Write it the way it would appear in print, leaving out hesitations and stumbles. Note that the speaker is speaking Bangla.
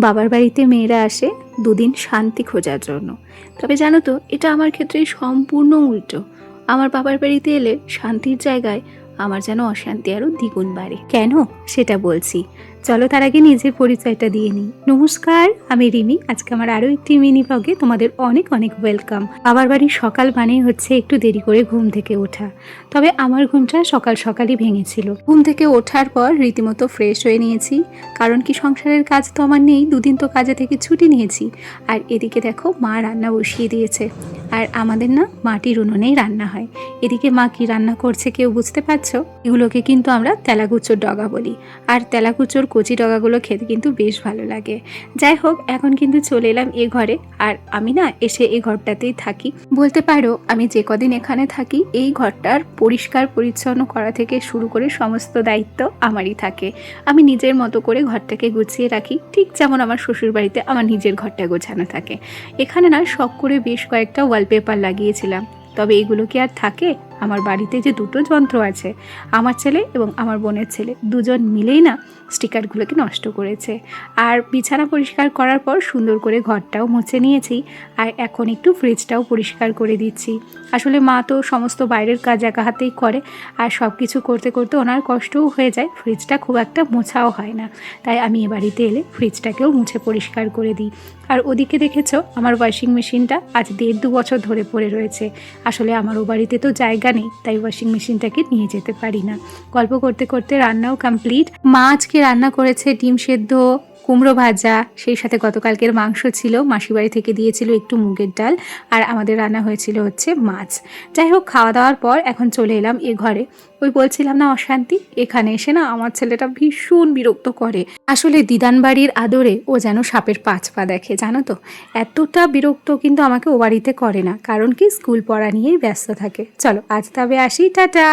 বাবার বাড়িতে মেয়েরা আসে দুদিন শান্তি খোঁজার জন্য। তবে জানো তো, এটা আমার ক্ষেত্রে সম্পূর্ণ উল্টো। আমার বাবার বাড়িতে এলে শান্তির জায়গায় আমার যেন অশান্তি আরও দ্বিগুণ বাড়ে। কেন সেটা বলছি, চলো তার আগে নিজের পরিচয়টা দিয়ে নিই। নমস্কার, আমি রিমি। আজকে আমার আরও একটি মিনি ব্লগে তোমাদের অনেক অনেক ওয়েলকাম। বাবার বাড়ির সকাল মানেই হচ্ছে একটু দেরি করে ঘুম থেকে ওঠা। তবে আমার ঘুমটা সকাল সকালই ভেঙেছিল। ঘুম থেকে ওঠার পর রীতিমতো ফ্রেশ হয়ে নিয়েছি, কারণ কি সংসারের কাজ তো আমার নেই, দুদিন তো কাজে থেকে ছুটি নিয়েছি। আর এদিকে দেখো মা রান্না বসিয়ে দিয়েছে। আর আমাদের না মাটির উনুনেই রান্না হয়। এদিকে মা কি রান্না করছে কেউ বুঝতে পারছো? এগুলোকে কিন্তু আমরা তেলাকুচোর ডগা বলি। আর তেলাকুচোর কচি ডগাগুলো খেতে কিন্তু বেশ ভালো লাগে। যাই হোক, এখন কিন্তু চলে এলাম এ ঘরে। আর আমি না এসে এই ঘরটাতেই থাকি। বলতে পারো আমি যে কদিন এখানে থাকি এই ঘরটার পরিষ্কার পরিচ্ছন্ন করা থেকে শুরু করে সমস্ত দায়িত্ব আমারই থাকে। আমি নিজের মতো করে ঘরটাকে গুছিয়ে রাখি, ঠিক যেমন আমার শ্বশুর বাড়িতে আমার নিজের ঘরটা গোছানো থাকে। এখানে না শখ করে বেশ কয়েকটা ওয়ালপেপার লাগিয়েছিলাম। তবে এগুলো কি আর থাকে? আমার বাড়িতে যে দুটো যন্ত্র আছে, আমার ছেলে এবং আমার বোনের ছেলে দুজন মিলেই না স্টিকারগুলোকে নষ্ট করেছে। আর বিছানা পরিষ্কার করার পর সুন্দর করে ঘরটাও মুছে নিয়েছি। আর এখন একটু ফ্রিজটাও পরিষ্কার করে দিচ্ছি। আসলে মা তো সমস্ত বাইরের কাজ একা হাতেই করে, আর সব কিছু করতে করতে ওনার কষ্টও হয়ে যায়, ফ্রিজটা খুব একটা মোছাও হয় না। তাই আমি এ বাড়িতে এলে ফ্রিজটাকেও মুছে পরিষ্কার করে দিই। আর ওদিকে দেখেছো আমার ওয়াশিং মেশিনটা আজ 1.5-2 বছর ধরে পড়ে রয়েছে। আসলে আমার ও বাড়িতে তো জায়গা নেই, তাই ওয়াশিং মেশিনটাকে নিয়ে যেতে পারি না। গল্প করতে করতে রান্নাও কমপ্লিট। মা আজকে রান্না করেছে ডিম সেদ্ধ, কুমড়ো ভাজা, সেই সাথে গতকালকের মাংস ছিল, মাসিবাড়ি থেকে দিয়েছিল একটু মুগের ডাল, আর আমাদের রান্না হয়েছিল হচ্ছে মাছ। যাই হোক, খাওয়া দাওয়ার পর এখন চলে এলাম এ ঘরে। ওই বলছিলাম না অশান্তি, এখানে এসে না আমার ছেলেটা ভীষণ বিরক্ত করে। আসলে দিদান বাড়ির আদরে ও যেন সাপের 5 পা দেখে, জানো তো। এতটা বিরক্ত কিন্তু আমাকে ও বাড়িতে করে না, কারণ কি স্কুল পড়া নিয়েই ব্যস্ত থাকে। চলো আজ তবে আসি, টাটা।